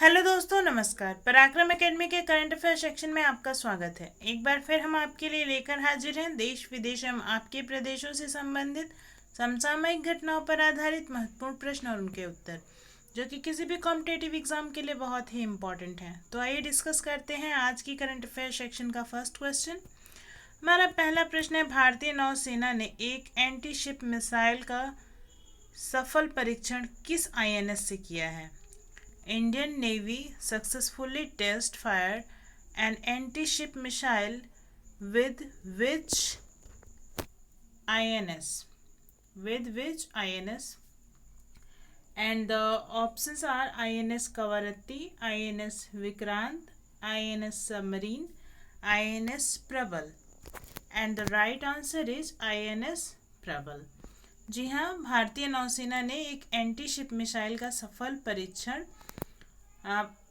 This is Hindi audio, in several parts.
हेलो दोस्तों, नमस्कार। पराक्रम एकेडमी के करंट अफेयर सेक्शन में आपका स्वागत है। एक बार फिर हम आपके लिए लेकर हाजिर हैं देश विदेश एवं आपके प्रदेशों से संबंधित समसामयिक घटनाओं पर आधारित महत्वपूर्ण प्रश्न और उनके उत्तर, जो कि किसी भी कॉम्पिटेटिव एग्जाम के लिए बहुत ही इंपॉर्टेंट हैं। तो आइए डिस्कस करते हैं आज की करंट अफेयर सेक्शन का फर्स्ट क्वेश्चन। हमारा पहला प्रश्न है, भारतीय नौसेना ने एक एंटी शिप मिसाइल का सफल परीक्षण किस आईएनएस से किया है? Indian Navy successfully test fired an anti-ship missile with which INS? With which INS? And the options are INS Kavaratti, INS Vikrant, INS Submarine, INS Prabal. And the right answer is INS Prabal. जी हाँ, भारतीय नौसेना ने एक एंटी शिप मिसाइल का सफल परीक्षण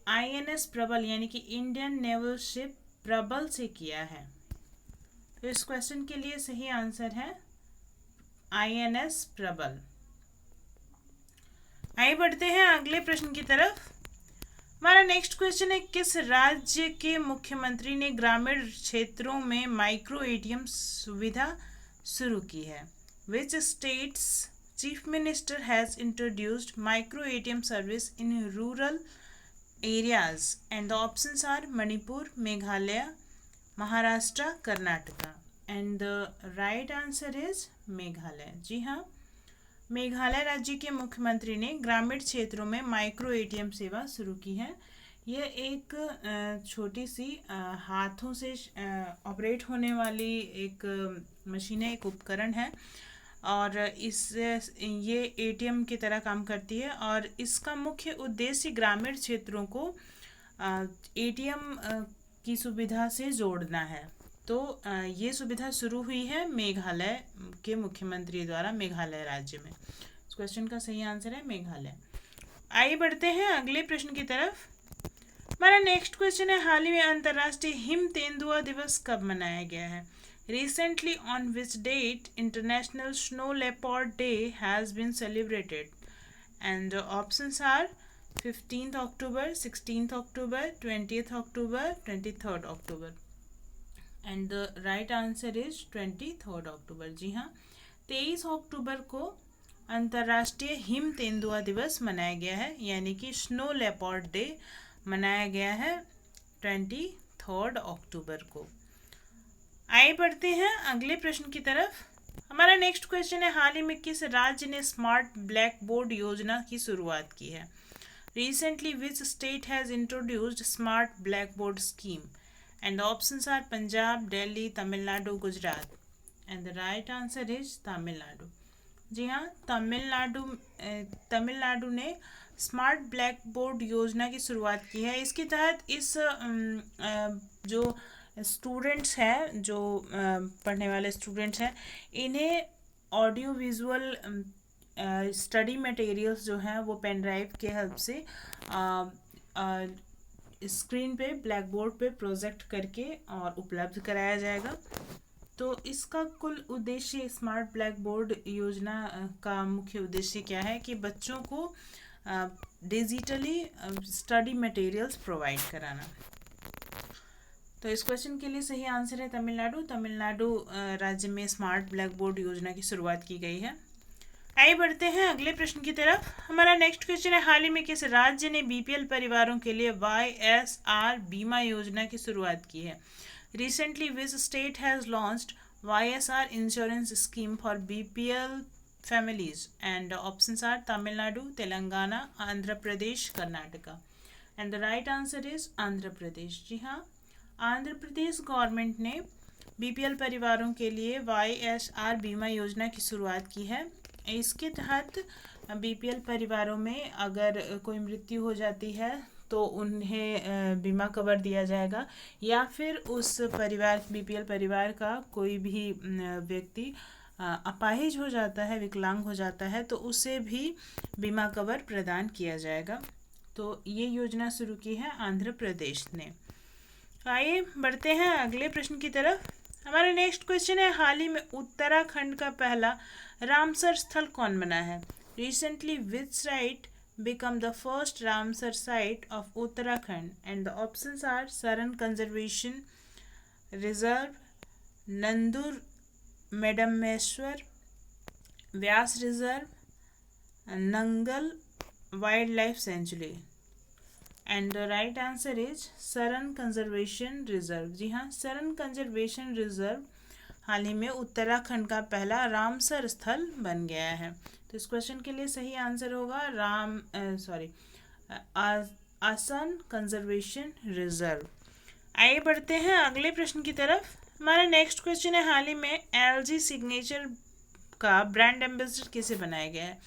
आईएनएस प्रबल यानी कि इंडियन नेवल शिप प्रबल से किया है। तो इस क्वेश्चन के लिए सही आंसर है आईएनएस प्रबल। आइए बढ़ते हैं अगले प्रश्न की तरफ। हमारा नेक्स्ट क्वेश्चन है, किस राज्य के मुख्यमंत्री ने ग्रामीण क्षेत्रों में माइक्रो एटीएम सुविधा शुरू की है? Which states chief minister has introduced micro ATM service in rural areas? And the options are Manipur, Meghalaya, Maharashtra, Karnataka. And the right answer is Meghalaya. जी हाँ, मेघालय राज्य के मुख्यमंत्री ने ग्रामीण क्षेत्रों में माइक्रो एटीएम सेवा शुरू की है। यह एक छोटी सी हाथों से ऑपरेट होने वाली एक मशीन है, एक उपकरण है और ये एटीएम की तरह काम करती है और इसका मुख्य उद्देश्य ग्रामीण क्षेत्रों को एटीएम की सुविधा से जोड़ना है। तो ये सुविधा शुरू हुई है मेघालय के मुख्यमंत्री द्वारा मेघालय राज्य में। इस क्वेश्चन का सही आंसर है मेघालय। आइए बढ़ते हैं अगले प्रश्न की तरफ। हमारा नेक्स्ट क्वेश्चन है, हाल ही में अंतर्राष्ट्रीय हिम तेंदुआ दिवस कब मनाया गया है? Recently, on which date International Snow Leopard Day has been celebrated? And the options are 15th October, 16th October, 20th October, 23rd October. And the right answer is 23rd October. जी हाँ, 23 अक्टूबर को अंतर्राष्ट्रीय हिम तेंदुआ दिवस मनाया गया है, यानी कि स्नो लेपर्ड डे मनाया गया है 23rd अक्टूबर को। आइए बढ़ते हैं अगले प्रश्न की तरफ। हमारा नेक्स्ट क्वेश्चन है, हाल ही में किस राज्य ने स्मार्ट ब्लैक बोर्ड योजना की शुरुआत की है? Recently which state has introduced smart black board scheme? And the options are Punjab, Delhi, Tamil Nadu, Gujarat. And the right answer is Tamil Nadu. जी हाँ, तमिलनाडु ने स्मार्ट ब्लैक बोर्ड योजना की शुरुआत की है। इसके तहत इस जो स्टूडेंट्स हैं, जो पढ़ने वाले स्टूडेंट्स हैं, इन्हें ऑडियो विजुअल स्टडी मटेरियल्स जो हैं वो पेन ड्राइव के हेल्प से स्क्रीन पे ब्लैक बोर्ड पे प्रोजेक्ट करके और उपलब्ध कराया जाएगा। तो इसका कुल उद्देश्य, स्मार्ट ब्लैक बोर्ड योजना का मुख्य उद्देश्य क्या है कि बच्चों को डिजिटली स्टडी मटेरियल्स प्रोवाइड कराना। तो इस क्वेश्चन के लिए सही आंसर है तमिलनाडु। तमिलनाडु राज्य में स्मार्ट ब्लैक बोर्ड योजना की शुरुआत की गई है। आइए बढ़ते हैं अगले प्रश्न की तरफ। हमारा नेक्स्ट क्वेश्चन है, हाल ही में किस राज्य ने बीपीएल परिवारों के लिए वाईएसआर बीमा योजना की शुरुआत की है? Recently which state has launched YSR insurance scheme for BPL families? And options are Tamil Nadu, Telangana, Andhra Pradesh, Karnataka. And the right answer is Andhra Pradesh. जी हाँ, आंध्र प्रदेश गवर्नमेंट ने बीपीएल परिवारों के लिए वाईएसआर बीमा योजना की शुरुआत की है। इसके तहत बीपीएल परिवारों में अगर कोई मृत्यु हो जाती है तो उन्हें बीमा कवर दिया जाएगा, या फिर उस परिवार बीपीएल परिवार का कोई भी व्यक्ति अपाहिज हो जाता है, विकलांग हो जाता है, तो उसे भी बीमा कवर प्रदान किया जाएगा। तो ये योजना शुरू की है आंध्र प्रदेश ने। आइए बढ़ते हैं अगले प्रश्न की तरफ। हमारा नेक्स्ट क्वेश्चन है, हाल ही में उत्तराखंड का पहला रामसर स्थल कौन बना है? Recently which site become the first Ramsar site of Uttarakhand? And the options are Saran Conservation Reserve, Nandur Medameshwar, Vyas Reserve, Nangal Wildlife Sanctuary. And the right answer is Saran conservation reserve. जी हाँ, सरन कंजर्वेशन रिजर्व हाल ही में उत्तराखंड का पहला रामसर स्थल बन गया है। तो इस क्वेश्चन के लिए सही आंसर होगा आसन कंजर्वेशन रिजर्व। आइए बढ़ते हैं अगले प्रश्न की तरफ। हमारा नेक्स्ट क्वेश्चन है, हाल ही में एलजी सिग्नेचर का ब्रांड एम्बेसडर किसे बनाया गया है?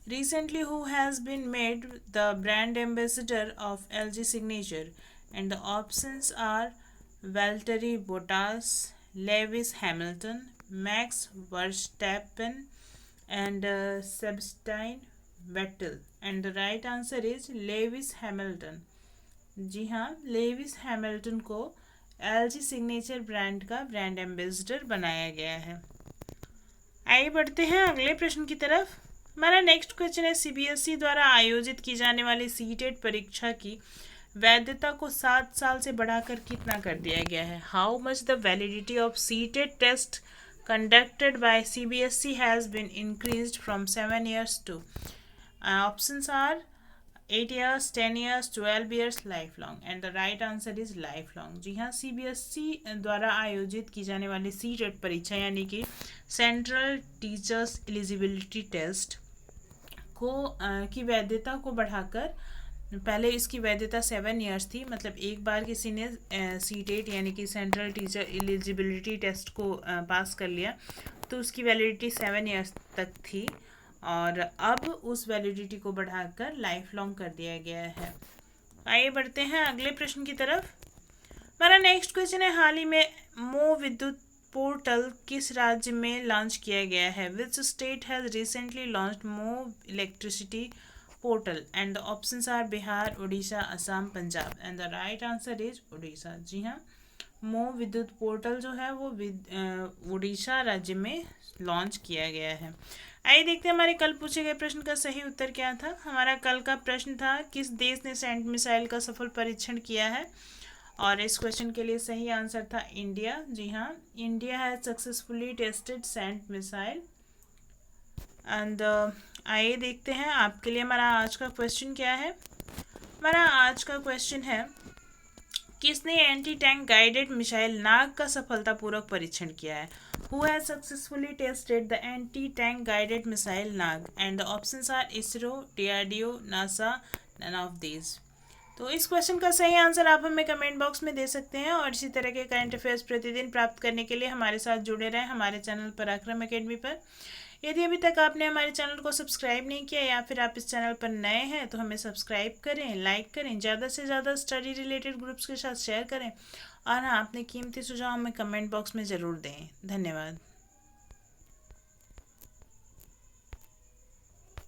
Recently, who has been made the brand ambassador of LG Signature? And the options are Valtteri Bottas, Lewis Hamilton, Max Verstappen, and Sebastian Vettel. And the right answer is Lewis Hamilton. जी हाँ, लेविस हैमिल्टन को LG सिग्नेचर ब्रांड का ब्रांड एम्बेसडर बनाया गया है। आइए बढ़ते हैं अगले प्रश्न की तरफ। हमारा नेक्स्ट क्वेश्चन है, सीबीएसई द्वारा आयोजित की जाने वाली सीटेट परीक्षा की वैधता को 7 साल से बढ़ाकर कितना कर दिया गया है? How much the validity of CTET test conducted by CBSE has been increased from 7 years to options are 8 years, 10 years, 12 years, life long. And the right answer is life long. जी हाँ, सीबीएसई द्वारा आयोजित की जाने वाली सीटेट परीक्षा यानी कि सेंट्रल टीचर्स एलिजिबिलिटी टेस्ट को की वैधता को बढ़ाकर, पहले इसकी वैधता 7 years थी, मतलब एक बार किसी ने सीटेट यानी कि सेंट्रल टीचर एलिजिबिलिटी टेस्ट को पास कर लिया तो उसकी वैलिडिटी 7 years तक थी, और अब उस वैलिडिटी को बढ़ाकर लाइफ लॉन्ग कर दिया गया है। आइए बढ़ते हैं अगले प्रश्न की तरफ। हमारा नेक्स्ट क्वेश्चन है, हाल ही में मो विद्युत पोर्टल किस राज्य में लॉन्च किया गया है? Which state has recently launched Mo electricity portal? And the options are Bihar, Orissa, Assam, Punjab. And the right answer is Orissa. जी हाँ, मो विद्युत पोर्टल जो है वो उड़ीसा राज्य में लॉन्च किया गया है। आइए देखते हैं हमारे कल पूछे गए प्रश्न का सही उत्तर क्या था। हमारा कल का प्रश्न था, किस देश ने सैंड मिसाइल का सफल परीक्षण किया है? और इस क्वेश्चन के लिए सही आंसर था इंडिया। जी हाँ, India has successfully tested sand missile. And आइए देखते हैं आपके लिए हमारा आज का क्वेश्चन क्या है। हमारा आज का क्वेश्चन है, किसने anti tank guided missile Nag का सफलतापूर्वक परीक्षण किया है? Who has successfully tested the anti tank guided missile Nag? And the options are ISRO, DRDO, NASA, none of these. तो इस क्वेश्चन का सही आंसर आप हमें कमेंट बॉक्स में दे सकते हैं, और इसी तरह के करंट अफेयर्स प्रतिदिन प्राप्त करने के लिए हमारे साथ जुड़े रहें हमारे चैनल पराक्रम एकेडमी पर। यदि अभी तक आपने हमारे चैनल को सब्सक्राइब नहीं किया या फिर आप इस चैनल पर नए हैं तो हमें सब्सक्राइब करें, लाइक करें, ज़्यादा से ज़्यादा स्टडी रिलेटेड ग्रुप्स के साथ शेयर करें, और हाँ, अपने कीमती सुझाव हमें कमेंट बॉक्स में ज़रूर दें। धन्यवाद।